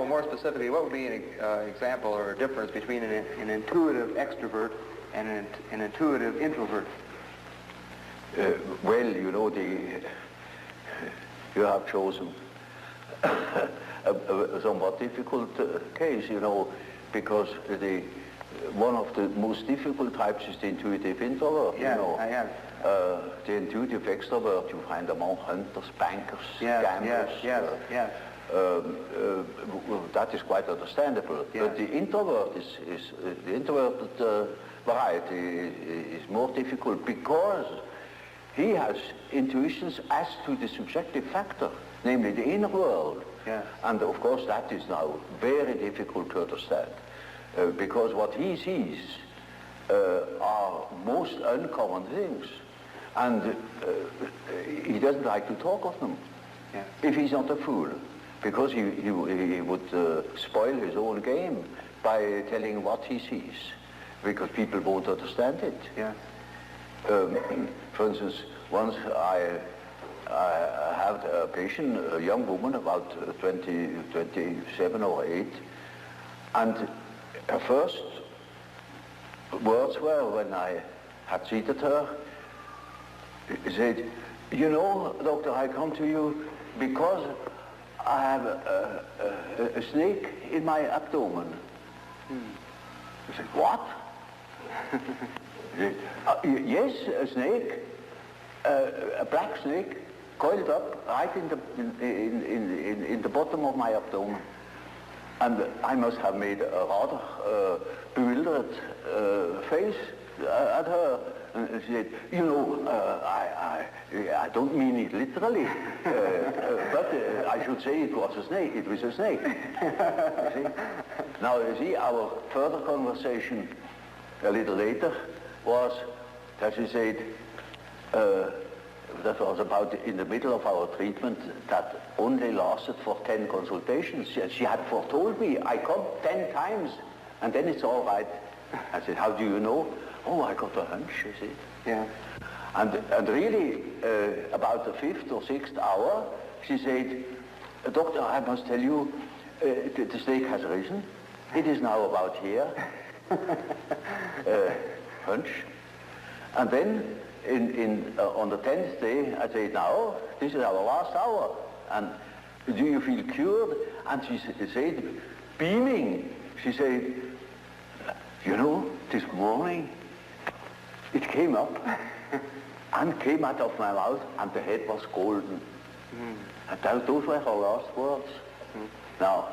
more specifically, what would be an example or a difference between an intuitive extrovert and an intuitive introvert? Well, you know, you have chosen a somewhat difficult case, you know, because one of the most difficult types is the intuitive introvert. Yeah, you know. I have. The intuitive extrovert, you find among hunters, bankers, gamblers. Yes. That is quite understandable. Yeah. But the introvert the introverted variety is more difficult because he has intuitions as to the subjective factor, namely the inner world. Yeah. And of course that is now very difficult to understand because what he sees are most uncommon things, and he doesn't like to talk of them. Yeah. If he's not a fool, because he would spoil his own game by telling what he sees, because people won't understand it. Yeah. For instance, once I had a patient, a young woman, about 27 or 8, and her first words were, when I had seated her, he said, "You know, doctor, I come to you because I have a snake in my abdomen." I said, "What?" Yes, a snake, a black snake, coiled up right in the bottom of my abdomen. And I must have made a rather bewildered face at her. And she said, "You know, I don't mean it literally, but I should say it was a snake. It was a snake." You see? Now, you see, our further conversation a little later was that she said, that was about in the middle of our treatment, that only lasted for 10 consultations. She had foretold me, "I come 10 times, and then it's all right." I said, "How do you know?" "Oh, I got a hunch," you see. Yeah. And really, about the 5th or 6th hour, she said, "Doctor, I must tell you, the snake has risen. It is now about here." Hunch. And then on the 10th day, I said, "Now, this is our last hour, and do you feel cured?" And she said, beaming, she said, "You know, this morning, it came up and came out of my mouth, and the head was golden." And those were her last words. Now,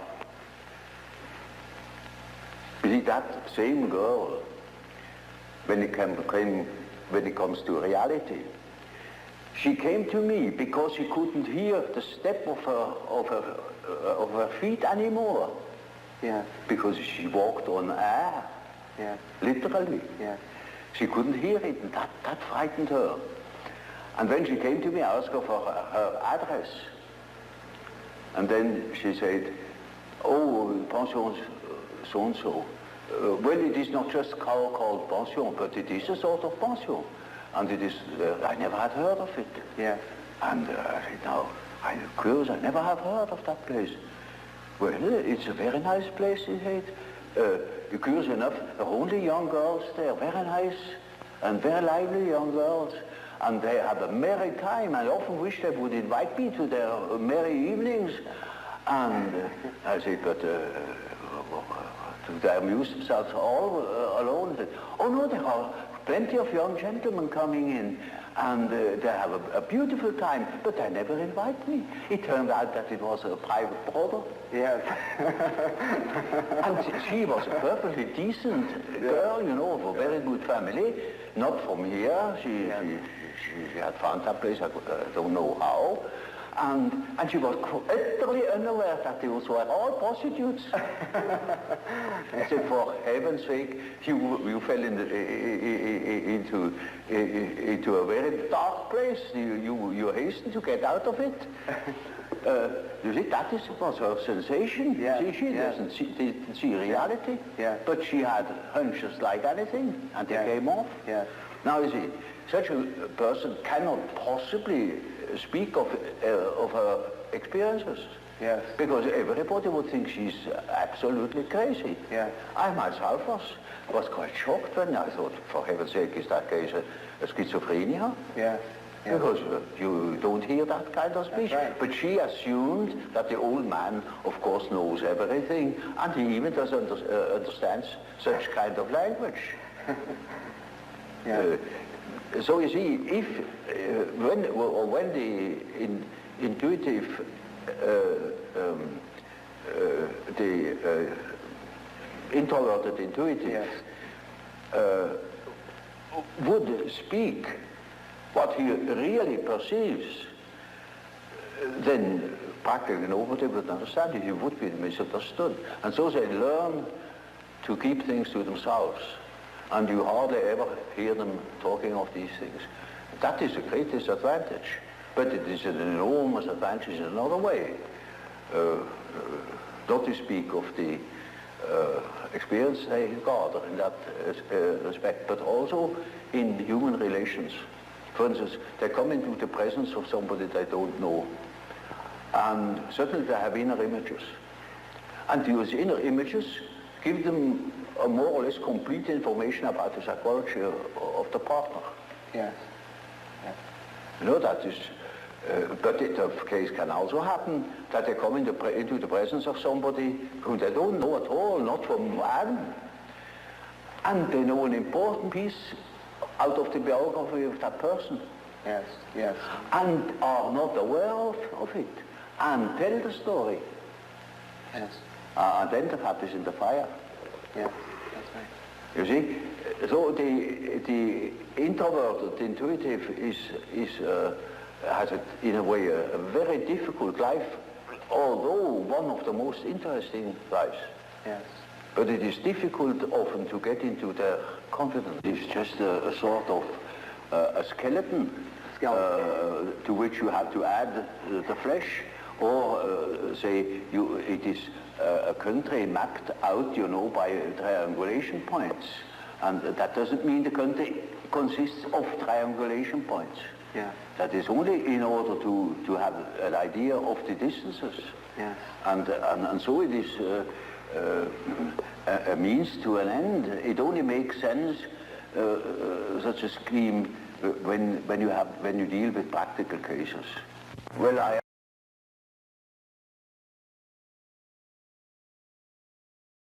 you see, that same girl, when it comes to reality, she came to me because she couldn't hear the step of her feet anymore. Yeah. Because she walked on air. Yeah. Literally. Yeah. She couldn't hear it, and that frightened her. And when she came to me, I asked her for her address. And then she said, "Oh, pension so-and-so. Well, it is not just called pension, but it is a sort of pension. And it is, I never had heard of it." Yeah. And I said, "No, I'm curious, I never have heard of that place." "Well, it's a very nice place," he said. You're curious enough, there are only young girls there, very nice and very lively young girls. And they have a merry time. I often wish they would invite me to their merry evenings. And I said, "But do they amuse themselves all alone?" He said, "Oh no, there are plenty of young gentlemen coming in, and they have a beautiful time, but they never invite me." It turned out that it was a private brother. Yes. And she was a perfectly decent girl, you know, of a very good family, not from here. She had found that place, I don't know how. And she was utterly unaware that those were all prostitutes. I said, "For heaven's sake, you fell into a very dark place. You hastened to get out of it." You see, that was her sensation. Yeah. See, she didn't see reality, but she had hunches like anything, and they came off. Yeah. Now, you see, such a person cannot possibly speak of her experiences. Yes. Because everybody would think she's absolutely crazy. Yeah. I myself was quite shocked when I thought, for heaven's sake, is that case a schizophrenia? Yes. Yes. Because you don't hear that kind of speech. right. But she assumed that the old man, of course, knows everything, and he even understands such kind of language. Yeah. So you see, if when the intuitive, the introverted intuitive Yes. would speak what he really perceives, then practically nobody would understand it. He would be misunderstood. And so they learn to keep things to themselves. And you hardly ever hear them talking of these things. That is a great disadvantage. But it is an enormous advantage in another way. Not to speak of the experience they gather in that respect, but also in human relations. For instance, they come into the presence of somebody they don't know, and certainly they have inner images. And those inner images give them a more or less complete information about the psychology of the partner. Yes. Yes. You know, that is, but the case can also happen that they come into the presence of somebody whom they don't know at all, not from Adam, and they know an important piece out of the biography of that person. Yes. Yes. And are not aware of it, and tell the story. Yes. And then the fat is in the fire. Yeah. That's right. You see, so the introverted intuitive has in a way a very difficult life, although one of the most interesting lives. Yes. But it is difficult often to get into their confidence. It's just a sort of a skeleton to which you have to add the flesh, or say it is a country mapped out, you know, by triangulation points. And that doesn't mean the country consists of triangulation points. Yeah. That is only in order to have an idea of the distances. Yes. And so it is a means to an end. It only makes sense, such a scheme, when you deal with practical cases. Well,